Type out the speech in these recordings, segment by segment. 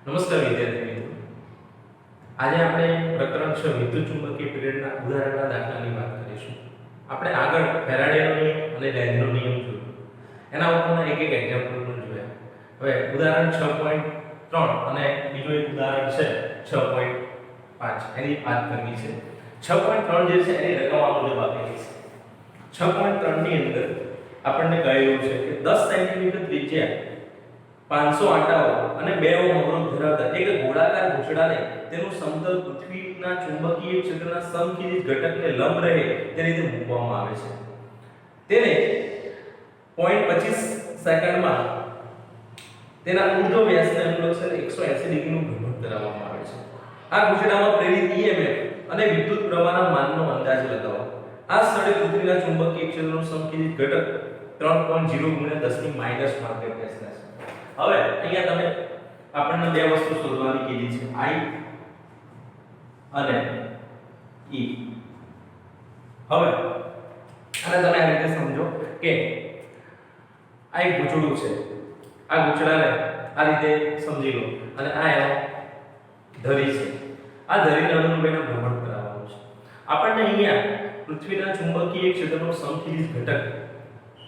નમસ્કાર વિદ્યાર્થી મિત્રો, આજે આપણે પ્રકરણ 6 વિદ્યુત ચુંબકીય પીરિયડના ઉદાહરણના દાખલાની વાત કરીશું. આપણે આગળ ફેરાડેનો નિયમ અને લેન્ઝનો નિયમ જોયો, એના ઉપરના એક એક્ઝામ્પલ પણ જોયા. હવે ઉદાહરણ 6.3 અને બીજું એક ઉદાહરણ છે 6.5, એની વાત કરવી છે. 6.3 જે છે એની રકમ આ મુજબ આપેલી છે. 6.3 ની અંદર આપણને કહેલું છે કે 10 સેન્ટીમીટર ત્રિજ્યા 500 આંટાઓ અને 2 ઓહ્મ અવરોધ ધરાવતા એક ગોળાકાર ઘૂંસડાને તેનું સમતલ પૃથ્વીના ચુંબકીય ક્ષેત્રના સમખિતિજ ઘટકને લંબ રહે તે રીતે મૂકવામાં આવે છે. તેને 0.25 સેકન્ડમાં તેના ઊર્ધ્વ વ્યાસને અનુલક્ષીને 180 ડિગ્રીનું ભ્રમણ કરાવવામાં આવે છે. આ ઘૂંસડામાં પ્રેરિત EMF અને વિદ્યુત પ્રવાહના માનનો અંદાજ લગાવો. આ સ્થળે પૃથ્વીના ચુંબકીય ક્ષેત્રનું સમખિતિજ ઘટક 3.0 × 10⁻³ છે. હવે અહીંયા તમે આપણને બે વસ્તુ શોધવાની કીધી છે, I અને E. હવે આને તમે આ રીતે સમજો કે આ એક ગૂંચળું છે. આ ગૂંચળાને આ રીતે સમજી લો અને આ એનો ધરી છે. આ ધરીને અનુરૂપ એનું ભ્રમણ કરાવવાનું છે. આપણને અહીંયા પૃથ્વીના ચુંબકીય ક્ષેત્રનો સમખિતિજ ઘટક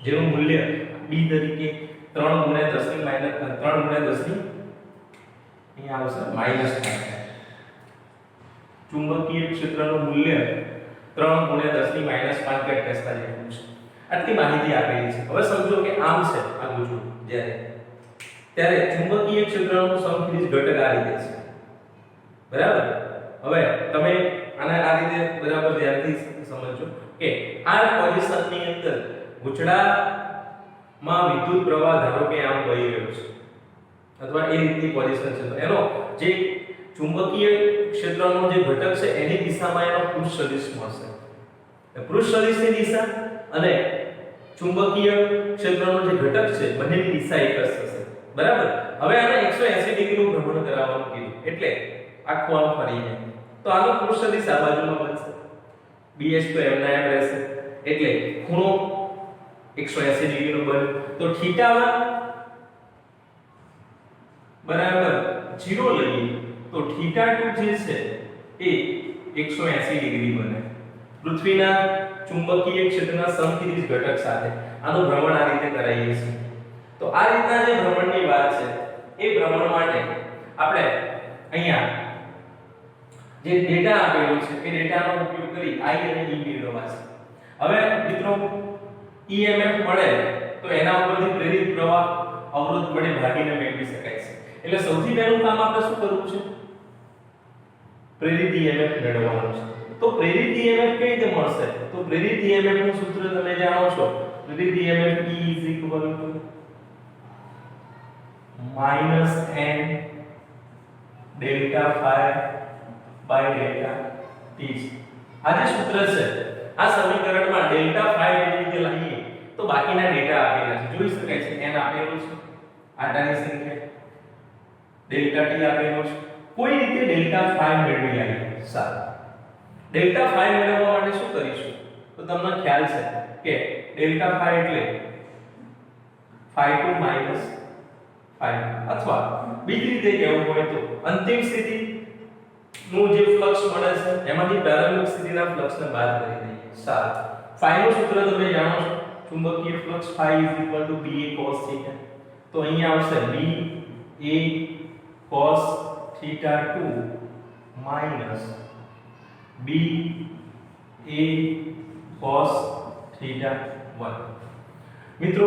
જેનું મૂલ્ય B તરીકે 3 × 10⁻³ અહીંયા આવશે -5. ચુંબકીય ક્ષેત્રનું મૂલ્ય 3 × 10⁻⁵ ટેસ્લા જેવું છે. આટલી માહિતી આપેલી છે. હવે સમજો કે આમ છે આ ગૂંચળું ત્યારે ચુંબકીય ક્ષેત્રનું સમખિતિજ ઘટક આ રીતે છે, બરાબર. હવે તમે આને આ રીતે બરાબર ધ્યાનથી સમજો કે આ પોઝિશનની અંદર ગૂંચળામાં વિદ્યુત પ્રવાહ ધારો કે આમ વહી રહ્યો છે અથવા એ રીતની પોઝિશન છે, તો એનો જે ચુંબકીય ક્ષેત્રનો જે ઘટક છે એની દિશામાં એનો પૃષ્ઠ સદિશ મળશે. પૃષ્ઠ સદિશની દિશા અને ચુંબકીય ક્ષેત્રનો જે ઘટક છે બંનેની દિશા એક જ થશે, બરાબર. હવે આને 180 ડિગ્રીનું ભ્રમણ કરાવવાનું કીધું એટલે આખું આમ ફરીને તો આનો પૃષ્ઠ સદિશ આ બાજુમાં બનશે, BH તો એમના એમ રહેશે એટલે ખૂણો 180 ડિગ્રીનો બને. તો θ1 બરાબર 0 લઈએ તો θ2 જે છે એ 180 ડિગ્રી બને પૃથ્વીના ચુંબકીય ક્ષેત્રના સમખિતિજ ઘટક સાથે. આનું ભ્રમણ આ રીતે કરાવીએ છીએ. તો આ રીતના જે ભ્રમણની વાત છે એ ભ્રમણ માટે આપણે અહીંયા જે ડેટા આપેલો છે એ ડેટાનો ઉપયોગ કરી I અને E મેળવવા છે. હવે મિત્રો EMF મળે તો એના ઉપરથી પ્રેરિત પ્રવાહ અવરોધ વડે ભાગીને મેળવી શકાય છે. એટલે સૌથી પહેલું કામ આપણે શું કરવું છે? પ્રેરિત EMF મેળવવાનું છે. તો પ્રેરિત EMF કઈ રીતે મળશે? તો પ્રેરિત EMF નું સૂત્ર તમે જાણો છો. પ્રેરિત EMF E = -n∆ϕ/ΔT. આ જે સૂત્ર છે આ સમીકરણમાં Δϕ એવી રીતે લઈએ તો બાકીના ડેટા આપેલા છે, જોઈ શકાય છે. n આપેલું છે, આટાની સંખ્યા, ΔT આપેલો છે. કોઈ રીતે Δϕ મેળવી આવીએ. સારું, Δϕ મેળવવા માટે શું કરીશું? તો તમને ખ્યાલ છે કે Δϕ એટલે ϕ2 - ϕ અથવા બીજી રીતે કહેવું હોય તો અંતિમ સ્થિતિ નું જે ફ્લક્સ મળે છે એમાંથી પ્રારંભિક સ્થિતિના ફ્લક્સને બાદ કરી દઈએ. સારું, ϕ નું સૂત્ર તમે જાણો છો, ચુંબકીય ફ્લક્સ ϕ = BA cos θ. તો અહીંયા આવશે BA cos θ2 - BA cos θ1. મિત્રો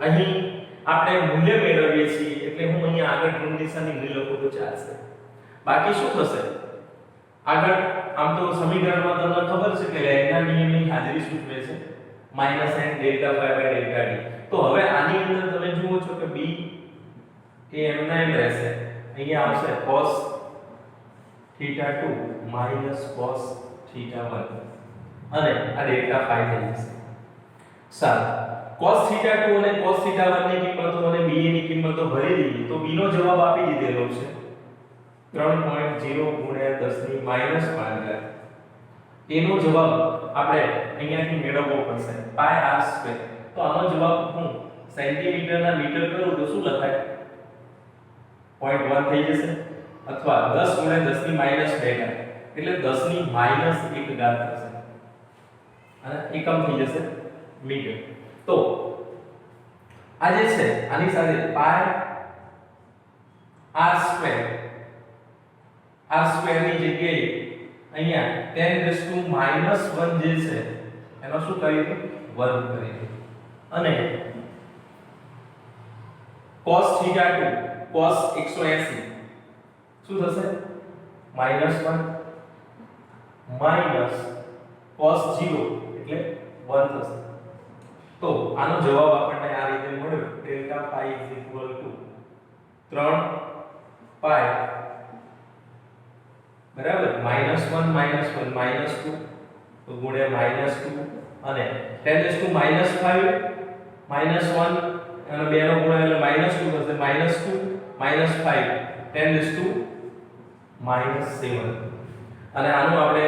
અહીં આપણે મૂલ્ય મેળવીએ છીએ એટલે હું અહીંયા આગળ ઋણ દિશાની મૂલ્ય લખું તો ચાલશે. બાકી શું થશે? આગળ આમ તો સમીકરણમાં તમને ખબર છે કે લેન્ઝના નિયમની હાજરી સૂચવે છે -n∆ϕ/ΔT. તો હવે આની અંદર તમે જુઓ છો કે B એ એમના એમ રહેશે, અહીંયા આવશે cos θ2 - cos θ1 અને આ Δϕ થઈ જશે. સારું, cos θ2 અને cos θ1 ની કિંમતો અને BA ની કિંમતો ભરી દીધી તો B નો જવાબ આપી દીધેલો છે 3.0 × 10⁻⁵. એનો જવાબ આપણે અહીંયાથી મેળવવો પડશે πr². તો આનો જવાબ હું સેન્ટીમીટરના મીટર કરું તો શું લખાય? 0.1 થઈ જશે અથવા 10 × 10 ની -2 ઘાત એટલે 10 ની -1 ઘાત થશે અને એકમ થઈ જશે મીટર. તો આ જે છે આની સાથે પાઈ r સ્ક્વેર ની જગ્યાએ અહીંયા 10⁻⁻1 જે છે એનો શું કરીએ વર્ગ કરીએ અને cos θ2 cos 180 શું થશે -1 માઈનસ cos 0 એટલે 1 થશે. તો આનો જવાબ આપણને આ રીતે મળ્યો ડેલ્ટા phi 3 પાઈ બરાબર -1 -1 -2 તો ગુણ્યા -2 અને 10⁻⁵ -1 અને 2 નો ગુણાકાર એટલે -2 થશે -2 -5 10⁻⁷ અને આનું આપણે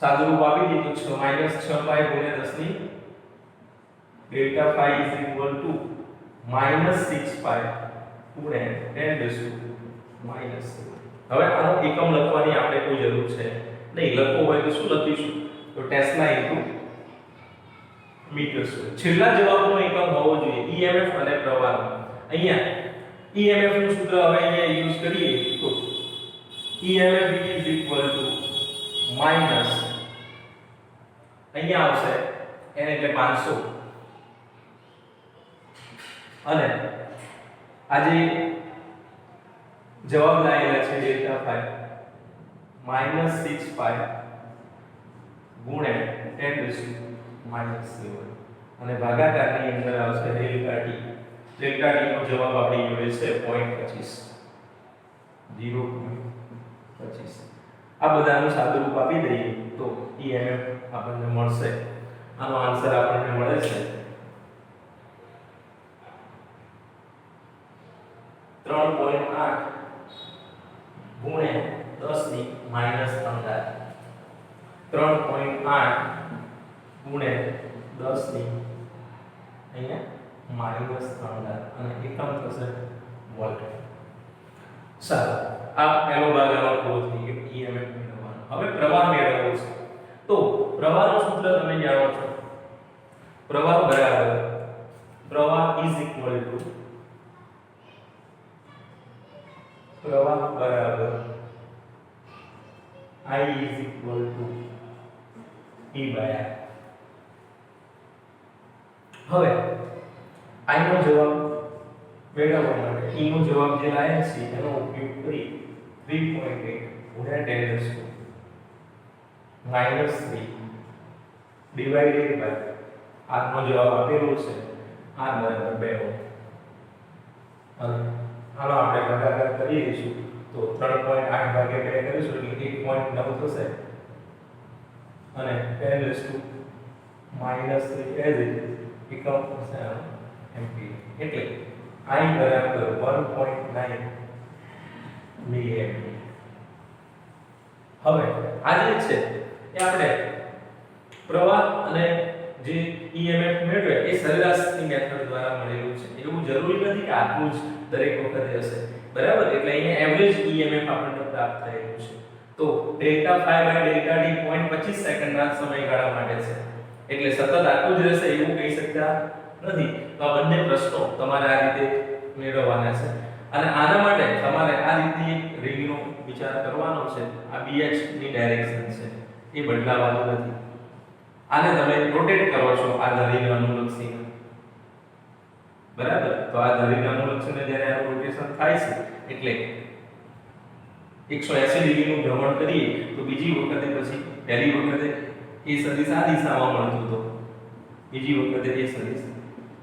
સાદુરૂપ આપી દીધું છે -6 પાઈ ગુણ્યા 10 ની ડેલ્ટા phi -6 પાઈ ગુણ્યા 10⁻⁻7. હવે આનો એકમ લખવાની આપણે કોઈ જરૂર છે નહીં. લખવો હોય તો શું લખીશું તો ટેસ્લા ઇન્ટુ મીટર સ્ક્વેર. છેલ્લા જવાબનો એકમ હોવો જોઈએ EMF અને પ્રવાહનો. અહીંયા EMF નું સૂત્ર હવે અહીંયા યુઝ કરીએ તો EMF માઈનસ અહીંયા આવશે n એટલે 500 અને આજે જવાબ લાયેલા છે ડેલ્ટા phi -6 પાઈ ગુણ્યા 10⁻⁷ અને ભાગાકારની અંદર આવશે ડેલ્ટા t. ડેલ્ટા t નો જવાબ આપણી જોડે છે 0.25. આ બધાનું સાદુરૂપ આપી દઈએ તો EMF આપણને મળશે. આનો આન્સર આપણને મળે છે 3.8 ગુણ્યા 10⁻³ 3.8 ગુણ્યા 10 અહીંયા -3 અને એકમ થશે વોલ્ટ. સારું, આ પહેલો ભાગ આનો પૂરો થઈ ગયો EMF મેળવવાનો. હવે પ્રવાહ મેળવવો છે. તો પ્રવાહનું સૂત્ર તમે જાણો છો. પ્રવાહ બરાબર I is equal to E by R. હવે I નો જવાબ મેળવવા માટે E નો જવાબ જે લાયા છે એનો ઉપયોગ કરી 3.8 ગુણ્યા 10⁻³ ડિવાઇડેડ બાય R નો જવાબ આપેલો છે R બરાબર 2 ઓહ્મ. અને આનો આપણે ભાગાકાર કરી દઈશું તો 3.8 ભાગ્યા 2 કરીશું એટલે 1.9 થશે અને 10⁻³ as it એકમ થશે એમ્પિયર. એટલે I બરાબર 1.9 મિલિએમ્પિયર. હવે આ જે છે એ આપણે પ્રવાહ અને જે EMF મેળવે એ સરેરાશની મેથડ દ્વારા મળેલું છે. એવું જરૂરી નથી કે આટલું જ દરેક વખતે હશે બરાબર. એટલે અહીંયા એવરેજ EMF આપણને પ્રાપ્ત થયેલું છે. તો delta phi by delta t 0.25 સેકન્ડના સમયગાળા માટે છે. એટલે સતત આટલું જ રહેશે એવું કહી શકતા નથી. તો આ બંને પ્રશ્નો તમારે આ રીતે મેળવવાના છે અને આના માટે તમારે આ રીતની એક રિંગનો વિચાર કરવાનો છે. આ BH ની ડાયરેક્શન છે એ બદલાવાનું નથી. આને તમે રોટેટ કરો છો આ ધરીને અનુલક્ષીને બરાબર. તો આ ધરીને અનુલક્ષીને જ્યારે આ રોટેશન થાય છે એટલે 180 ડિગ્રીનું ભ્રમણ કરીએ તો બીજી વખતે પછી પહેલી વખતે એ સદિશ આ દિશામાં મળતું હતું, બીજી વખતે એ સદિશ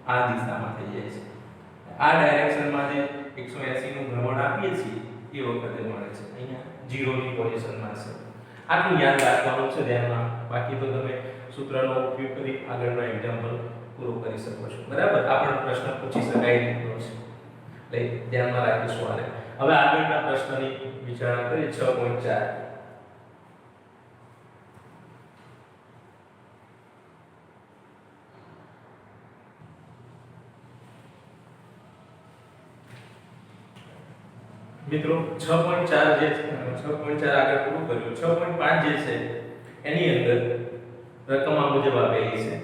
આ દિશામાં થઈ જાય છે. આ ડાયરેક્શનમાં જે 180 નું ભ્રમણ આપીએ છીએ એ વખતે મળે છે. અહીંયા 0 ની પોઝિશનમાં છે. આટલું યાદ રાખવાનું છે ધ્યાનમાં. બાકી તો તમે સૂત્રનો ઉપયોગ કરી આગળનો એક્ઝામ્પલ પૂરો કરી શકો છો બરાબર. આ પણ પ્રશ્ન પૂછી શકાય એટલો છે એટલે ધ્યાનમાં રાખીશું આને. હવે આગળના પ્રશ્નની વિચારણા કરીએ 6.4. મિત્રો 6.4 જે છે 6.4 આગળ પૂરું કર્યું 6.5 જે છે એની અંદર રકમ આ મુજબ આપેલી છે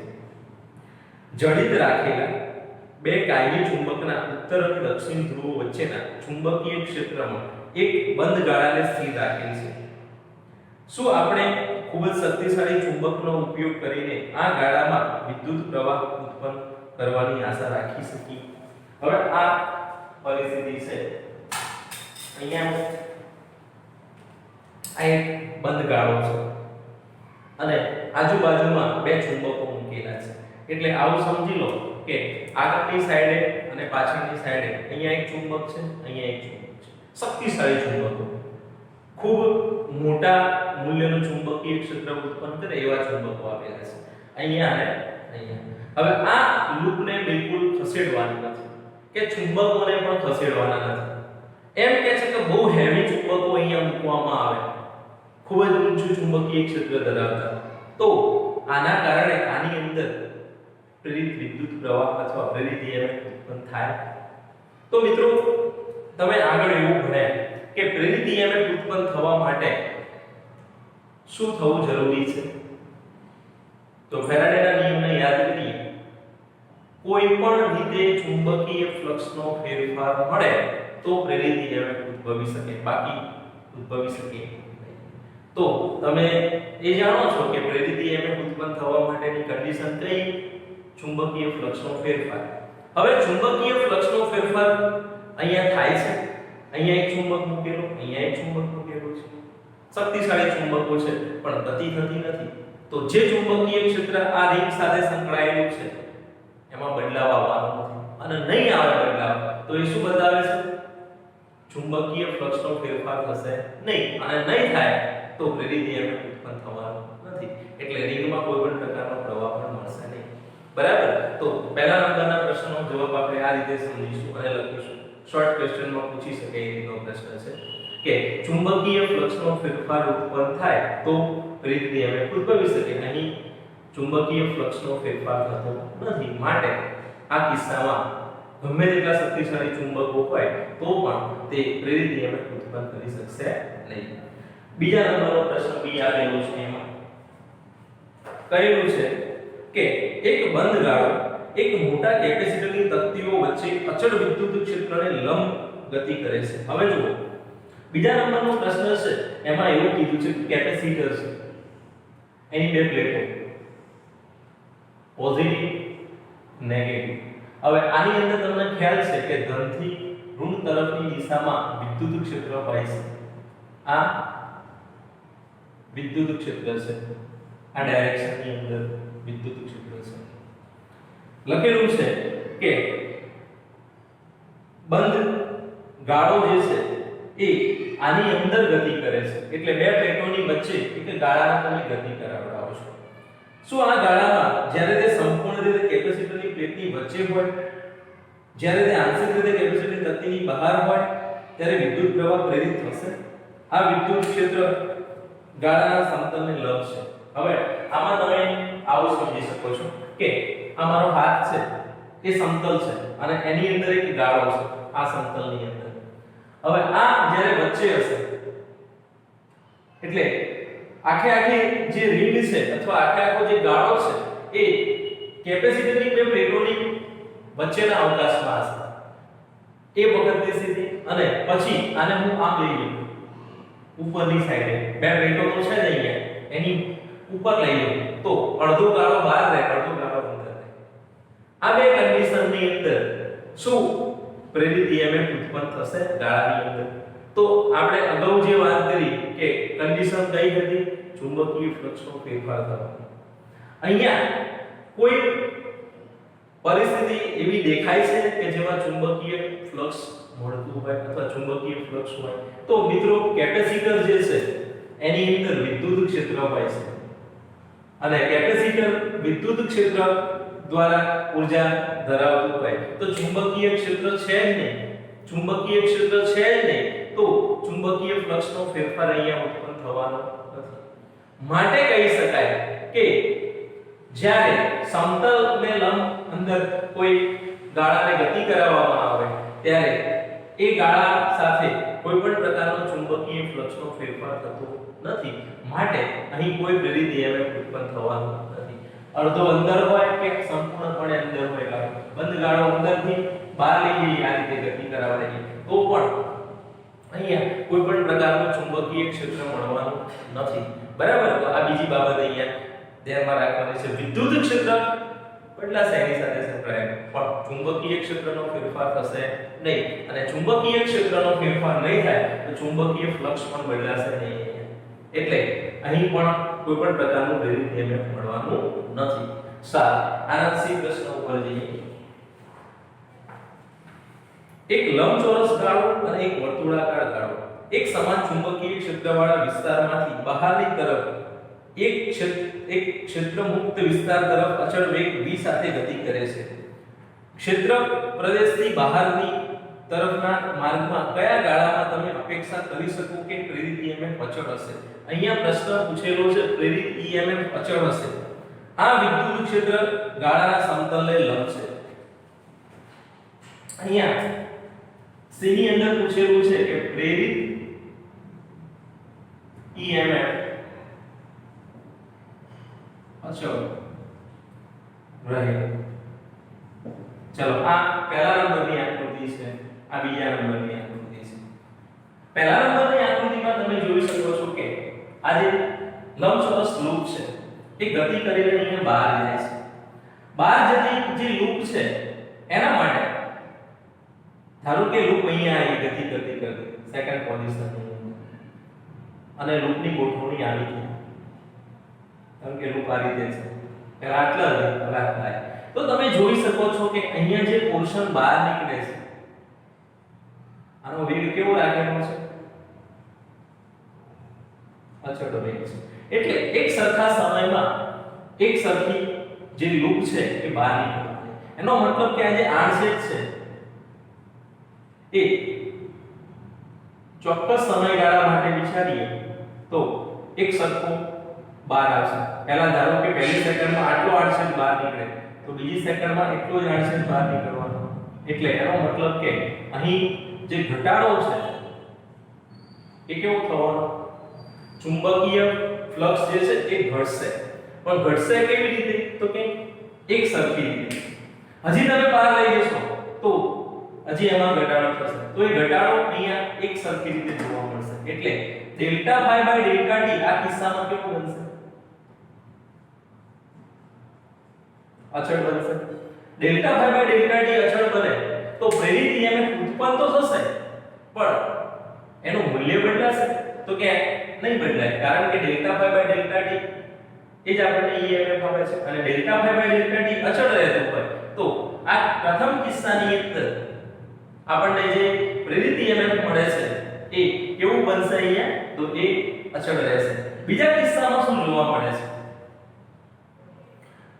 જડિત રાખેલા બે કાયમી ચુંબકના ઉત્તર અને દક્ષિણ ધ્રુવો વચ્ચેના ચુંબકીય ક્ષેત્રમાં એક બંધ ગાળાને સ્થિર રાખેલ છે શું આપણે ખૂબ જ શક્તિશાળી ચુંબકનો ઉપયોગ કરીને આ ગાળામાં વિદ્યુત પ્રવાહ ઉત્પન્ન કરવાની આશા રાખી શકીએ હવે આ પરિસ્થિતિ છે અહીંયા આ એક બંધ ગાળો છે અને આજુબાજુમાં બે ચુંબકો મૂકેલા છે એટલે આવું સમજી લો કે આગળની સાઈડે અને પાછળની સાઈડે અહીંયા એક ચુંબક છે અહીંયા એક ચુંબક છે શક્તિશાળી ચુંબકો ખૂબ મોટા મૂલ્યનું ચુંબકીય ક્ષેત્ર ઉત્પન્ન કરે એવા ચુંબકો આપેલા છે અહીંયા અને અહીંયા હવે આ લૂપને બિલકુલ ખસેડવાની નથી કે ચુંબકોને પણ ખસેડવાના નથી એમ કહે છે કે બહુ હેવી ચુંબકો અહીંયા મૂકવામાં આવે ખૂબ જ ઊંચું ચુંબકીય ક્ષેત્ર ધરાવતા તો આના કારણે આની અંદર પ્રેરિત વિદ્યુત પ્રવાહ અથવા પ્રેરિત EMF ઉત્પન્ન થાય તો મિત્રો તમે આગળ એવું ભણ્યા કે પ્રેરિત EMF ઉત્પન્ન થવા માટે શું થવું જરૂરી છે તો ફેરાડેના નિયમને યાદ કરીએ કોઈ પણ રીતે ચુંબકીય ફ્લક્સનો ફેરફાર મળે તો પ્રેરિત EMF ઉદ્ભવી શકે બાકી ઉદ્ભવી શકે તો તમે એ જાણો છો કે પ્રેરિત EMF ઉત્પન્ન થવા માટેની કન્ડિશન કઈ ચુંબકીય ફ્લક્સનો ફેરફાર હવે ચુંબકીય ફ્લક્સનો ફેરફાર અહીંયા થાય છે અહીંયા એક ચુંબક મૂકેલો અહીંયા એક ચુંબક મૂકેલો છે શક્તિશાળી ચુંબકો છે પણ ગતિ થતી નથી તો જે ચુંબકીય ક્ષેત્ર આ રિંગ સાથે સંકળાયેલું છે એમાં બદલાવ આવવાનો નથી અને નહીં આવે બદલાવ તો એ શું બતાવે છે ચુંબકીય ફ્લક્સનો ફેરફાર થશે નહીં અને નહીં થાય તો પ્રેરિત EMF ઉત્પન્ન થવાનો નથી એટલે રિંગમાં કોઈ પણ પ્રકારનો પ્રવાહ પણ મળશે નહીં બરાબર તો પહેલા નંબરના પ્રશ્નનો જવાબ આપણે આ રીતે સમજીશું અને લખીશું શોર્ટ ક્વેશ્ચનમાં પૂછી શકે એ રીતનો પ્રશ્ન છે કે ચુંબકીય ફ્લક્સનો ફેરફાર ઉત્પન્ન થાય તો પ્રેરિત EMF ઉદ્ભવી શકે અહીં ચુંબકીય ફ્લક્સનો ફેરફાર થતો નથી માટે આ કિસ્સામાં ગમે તેટલા શક્તિશાળી ચુંબકો હોય તો પણ તે પ્રેરિત EMF ઉત્પન્ન કરી શકશે નહીં બીજા નંબરનો પ્રશ્ન બી આવેલો છે એમાં કહેલું છે કે એક બંધ ગાળો એક મોટા કેપેસિટરની તકતીઓ વચ્ચે અચળ વિદ્યુત ક્ષેત્રને લંબ ગતિ કરે છે હવે જુઓ બીજા નંબરનો પ્રશ્ન છે એમાં એવું કીધું છે કે કેપેસિટર છે એની બે પ્લેટો પોઝિટિવ નેગેટિવ હવે આની અંદર તમને ખ્યાલ છે કે ધનથી ઋણ તરફની દિશામાં વિદ્યુત ક્ષેત્ર હોય છે આ વિદ્યુત ક્ષેત્ર છે આ ડાયરેક્શનની અંદર વિદ્યુત ક્ષેત્ર છે લખેલું છે કે બંધ ગાળો જે છે એ આની અંદર ગતિ કરે છે એટલે બે પ્લેટોની વચ્ચે એક ગાળાને તમે ગતિ કરાવડાવો છો શું આ ગાળામાં જ્યારે તે સંપૂર્ણ રીતે કેપેસિટરની પ્લેટની વચ્ચે હોય જ્યારે તે આંશિક રીતે કેપેસિટરની તકતીની બહાર હોય ત્યારે વિદ્યુત પ્રવાહ પ્રેરિત થશે આ વિદ્યુત ક્ષેત્ર ગાળાના સમતલને લંબ છે હવે આમાં તમે આવું સમજી શકો છો કે આ મારો હાથ છે એ સમતલ છે અને એની અંદર એક ગાળો છે આ સમતલની અંદર હવે આ જ્યારે વચ્ચે હશે એટલે આખી જે રિંગ છે અથવા આખો જે ગાળો છે એ કેપેસિટરની બે પ્લેટોની વચ્ચેના અવકાશમાં હશે એ વખતની સ્થિતિ અને પછી આને હું આમ લઈ લઉં ઉપરની સાઈડે બે પ્લેટો તો છે જ અહીંયા એની ઉપર લઈ લઉં તો અડધો ગાળો બહાર રહે અડધો ગાળો અંદર રહે આ બે કન્ડિશનની અંદર શું પ્રેરિત EMF ઉત્પન્ન થશે ગાળાની અંદર તો આપણે અગાઉ જે વાત કરી કે કન્ડિશન કઈ હતી ચુંબકીય ફ્લક્સનો ફેરફાર થવાનો અહીંયા કોઈ પરિસ્થિતિ એવી દેખાય છે કે જેમાં ચુંબકીય ફ્લક્સ મળતું હોય અથવા ચુંબકીય ફ્લક્સ હોય તો મિત્રો કેપેસિટર જે છે એની અંદર વિદ્યુત ક્ષેત્ર હોય છે અને કેપેસિટર વિદ્યુત ક્ષેત્ર દ્વારા ઊર્જા ધરાવતું હોય તો ચુંબકીય ક્ષેત્ર છે જ નહીં ચુંબકીય ક્ષેત્ર છે જ નહીં તો ચુંબકીય ફ્લક્સનો ફેરફાર અહીંયા ઉત્પન્ન થવાનો નથી માટે કહી શકાય કે જ્યારે સમતલને લંબ અંદર કોઈ ગાળાને ગતિ કરાવવામાં આવે ત્યારે એ ગાળા સાથે કોઈ પણ પ્રકારનો ચુંબકીય ફ્લક્સનો ફેરફાર થતો નથી, માટે અહીં કોઈ પ્રેરિત EMF ઉત્પન્ન થવાનું નથી. અડધો અંદર હોય કે સંપૂર્ણપણે અંદર હોય ગાળો, બંધ ગાળો અંદરથી બહાર લઈ જઈએ આ રીતે ગતિ કરાવવા દઈએ તો પણ અહીંયા કોઈ પણ પ્રકારનું ચુંબકીય ક્ષેત્ર મળવાનું નથી. બરાબર. તો આ બીજી બાબત અહીંયા ધ્યાનમાં રાખવાની છે. વિદ્યુત ક્ષેત્ર બદલાશે એની સાથે સંકળાયેલ, પણ ચુંબકીય ક્ષેત્રનો ફેરફાર થશે નહીં, અને ચુંબકીય ક્ષેત્રનો ફેરફાર નહીં થાય તો ચુંબકીય ફ્લક્સ પણ બદલાશે નહીં. એટલે અહીં પણ કોઈ પણ પ્રકારનું પ્રેરિત EMF મળવાનું નથી. સારું, આના સી પ્રશ્ન ઉપર જઈએ. એક લંબચોરસ ગાળો અને એક વર્તુળાકાર ગાળો એક સમાન ચુંબકીય ક્ષેત્રવાળા વિસ્તારમાંથી બહારની તરફ એક ક્ષેત્ર મુક્ત વિસ્તાર તરફ અચળ વેગ v સાથે ગતિ કરે છે. ક્ષેત્ર પ્રદેશથી બહારની તરફના માર્ગમાં કયા ગાળામાં તમે અપેક્ષા કરી શકો કે પ્રેરિત EMF અચળ હશે? અહીંયા પ્રશ્ન પૂછેલો છે પ્રેરિત EMF અચળ હશે. આ વિદ્યુત ક્ષેત્ર ગાળાના સમતલને લંબ છે. અહીંયા સીની અંદર પૂછેલું છે કે પ્રેરિત EMF અચળ રહે. ચલો, આ પહેલા નંબરની આકૃતિ છે, આ બીજા નંબરની આકૃતિ છે. પહેલા નંબરની આકૃતિમાં તમે જોઈ શકો છો કે આ જે લંબચોરસ લૂપ છે એ ગતિ કરીને અહીંયા બહાર જાય છે. બહાર જતી જે લૂપ છે એના માટે ધારો કે લૂપ અહીંયા આવી ગતિ કરતી સેકન્ડ પોઝિશન અને લૂપની ગોઠવણી આવી છે. કારણ કે લૂપ આ રીતે છે, પહેલા આટલા હવે આટલા, તો તમે જોઈ શકો છો કે અહીંયા જે પોર્શન બહાર નીકળે છે આનો વેગ કેવો રાખેલો છે? અચળ વેગ છે. એટલે એક સરખા સમયમાં એક સરખી જે લૂપ છે એ બહાર નીકળે. એનો મતલબ કે આ જે આડછેદ છે એ ચોક્કસ સમયગાળા માટે વિચારીએ તો એક સરખો બહાર આવશે. પહેલા ધારો કે પહેલી સેકન્ડમાં આટલો આડછેદ બહાર નીકળે તો બીજી સેકન્ડમાં એટલો જ આડછેદ બહાર નીકળવાનો. એટલે એનો મતલબ કે અહીં જે ઘટાડો છે એ કેવો થવાનો? ચુંબકીય ફ્લક્સ જે છે એ ઘટશે. પણ ઘટશે કેવી રીતે? તો કે એક સરખી રીતે. હજી તમે બહાર લઈ જશો તો હજી એમાં ઘટાડો થશે. તો એ ઘટાડો અહીંયા એક સરખી રીતે જોવા મળશે. એટલે delta phi by delta t આ કિસ્સામાં કેવું બનશે? અચળ બનશે. Delta phi by delta t અચળ બને તો પ્રેરિત EMF ઉત્પન્ન તો થશે પણ એનું મૂલ્ય બદલાશે તો કે નહીં બદલાય. કારણ કે delta phi by delta t એ જ આપણને EMF આપે છે અને delta phi by delta t અચળ રહેતું હોય તો આ પ્રથમ કિસ્સાની અંદર આપણને જે પ્રેરિત EMF મળે છે એ કેવું બનશે? અહીંયા તો એ અચળ રહેશે. બીજા કિસ્સામાં શું જોવા મળે છે?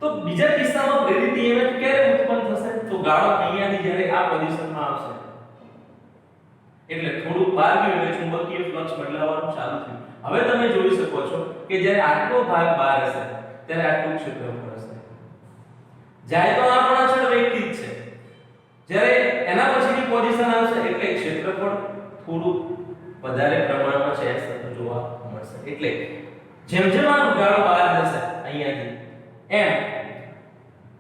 તો બીજા કિસ્સામાં પ્રેરિત EMF ક્યારે ઉત્પન્ન થશે? તો ગાળો અહીંયાથી જ્યારે આ પોઝિશનમાં આવશે એટલે થોડું બહાર ગયું એટલે ચુંબકીય ફ્લક્સ બદલાવાનું ચાલુ થયું. હવે તમે જોઈ શકો છો કે જ્યારે આટલો ભાગ બહાર હશે ત્યારે આટલું ક્ષેત્રફળ હશે. જાય તો આ પણ અચળ વેગથી જ છે. જ્યારે એના પછીની પોઝિશન આવશે એટલે ક્ષેત્રફળ થોડું વધારે પ્રમાણમાં ચેન્જ થતું જોવા મળશે. એટલે જેમ જેમ આ ગાળો બહાર જશે અહીંયાથી એમ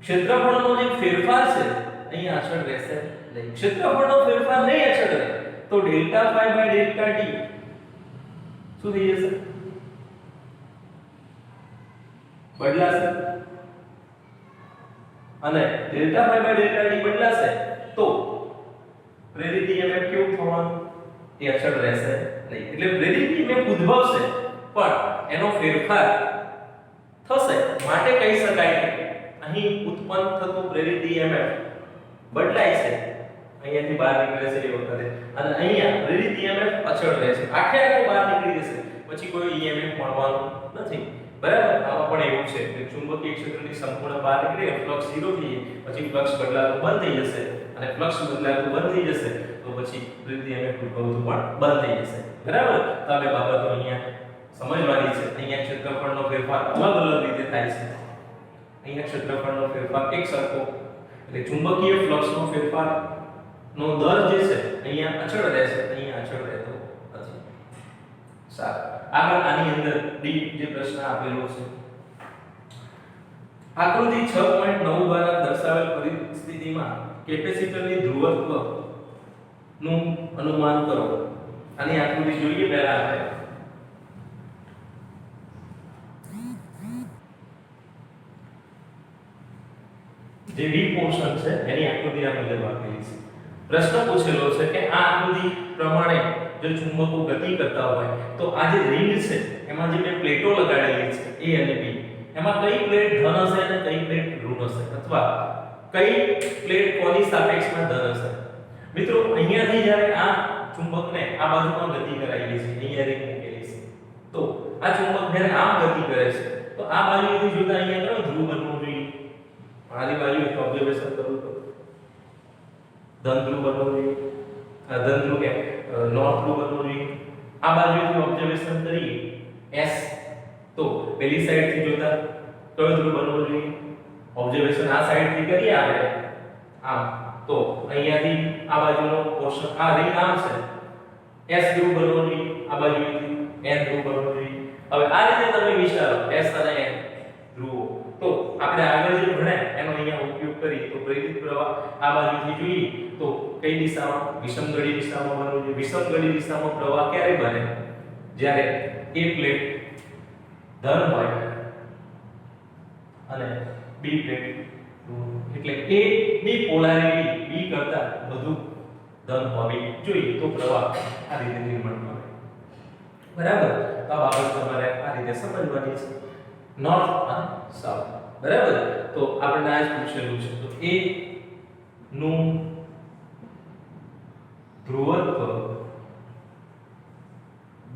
ક્ષેત્રફળનો જે ફેરફાર છે અહીંયા અચળ રહેશે નહીં. ક્ષેત્રફળનો ફેરફાર નહીં અચળ રહે તો delta phi by delta t શું થઈ જશે? બદલાશે. અને delta phi by delta t બદલાશે તો પ્રેરિત EMF કેવું થવાનું? એ અચળ રહેશે નહીં. એટલે પ્રેરિત EMF ઉદ્ભવશે પણ એનો ફેરફાર થશે. માટે કહી શકાય કે અહીં ઉત્પન્ન થતું પ્રેરિત EMF બદલાય છે અહીંયાથી બહાર નીકળે છે એ વખતે અને અહીંયા પ્રેરિત EMF અચળ રહે છે. આખે આખો બહાર નીકળી જશે પછી કોઈ EMF મળવાનું નથી. બરાબર. આમાં પણ એવું છે કે ચુંબકીય ક્ષેત્રની સંપૂર્ણ બહાર નીકળે ફ્લક્સ 0 થઈ જાય પછી ફ્લક્સ બદલાતું બંધ થઈ જશે અને ફ્લક્સ બદલાતું બંધ થઈ જશે તો પછી પ્રેરિત EMF ઉદ્ભવતું પણ બંધ થઈ જશે. બરાબર. તો આ બે બાબતો અહીંયા સમજવાની છે. અહીંયા ક્ષેત્રફળનો ફેરફાર અલગ અલગ રીતે થાય છે. અહીંયા ક્ષેત્રફળનો ફેરફાર એક સરખો એટલે ચુંબકીય ફ્લક્સનો ફેરફાર નો દર જે છે અહીંયા અચળ રહેશે, અહીંયા અચળ રહેતો નથી. સારું, આગળ આની અંદર ડી જે પ્રશ્ન આપેલો છે, આકૃતિ 6.9 દ્વારા દર્શાવેલ પરિસ્થિતિમાં કેપેસિટરની ધ્રુવત્વ નું અનુમાન કરો. આની આકૃતિ જોઈએ પહેલા આપણે. જે ડી પોર્શન છે એની આકૃતિ આ મુજબ આપેલી છે. પ્રશ્ન પૂછેલો છે કે આ આકૃતિ પ્રમાણે જો ચુંબકો ગતિ કરતા હોય તો આ જે રિંગ છે એમાં જે બે પ્લેટો લગાડેલી છે A અને B, એમાં કઈ પ્લેટ ધન હશે અને કઈ પ્લેટ ઋણ હશે, અથવા કઈ પ્લેટ કોની સાપેક્ષમાં ધન હશે. મિત્રો અહીંયાથી જ્યારે આ ચુંબકને આ બાજુમાં ગતિ કરાવી છે, અહીંયા રિંગ મૂકેલી છે, તો આ ચુંબક જ્યારે આમ ગતિ કરે છે તો આ બાજુથી જોતા અહીંયા કયો ધ્રુવ બનવું જોઈએ? આની બાજુ એક ઓબ્ઝર્વેશન કરું તો ધન ધ્રુવ બનવું જોઈએ, ધન ધ્રુવ કે નોર્થ ધ્રુવ બનવું જોઈએ. આ બાજુથી ઓબ્ઝર્વેશન કરીએ S, તો પેલી સાઈડ થી જોતા કયો ધ્રુવ બનવો જોઈએ? ઓબ્ઝર્વેશન આ સાઈડ થી કરીએ આપણે આમ, તો અહીંયાથી આ બાજુનો પોર્શન આ રિંગ આમ છે, S ધ્રુવ બનવો જોઈએ, આ બાજુથી N ધ્રુવ બનવો જોઈએ. હવે આ રીતે તમે વિચારો S અને N ધ્રુવો, તો આપણે આગળ જે ભણ્યા એનો અહીંયા ઉપયોગ કરી તો પ્રેરિત પ્રવાહ આ બાજુથી જોઈએ તો કઈ દિશામાં? વિષમગળી દિશામાં બનવું જોઈએ. વિષમગળી દિશામાં પ્રવાહ ક્યારે બને? જ્યારે A પ્લેટ ધન હોય અને B પ્લેટ ઋણ, એટલે A ની પોલારિટી B કરતા વધુ ધન હોવી જોઈએ તો પ્રવાહ આ રીતે નિર્માણ પામે. બરાબર, તો આ બાબત તમારે આ રીતે સમજવાની છે, નોર્થ અને સાઉથ. બરાબર, તો આપણે આ જ પૂછેલું છે. તો A નું ધ્રુવત્વ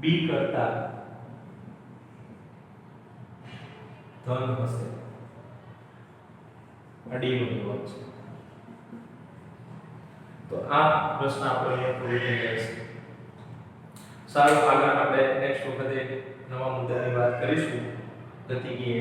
B કરતા ધન હશે. ડી નું જવાબ છે. તો આ પ્રશ્ન આપણો અહીંયા પૂરો થઈ જાય છે. સારું, આગળ આપણે નેક્સ્ટ વખતે નવા મુદ્દાની વાત કરીશું. ગતિકી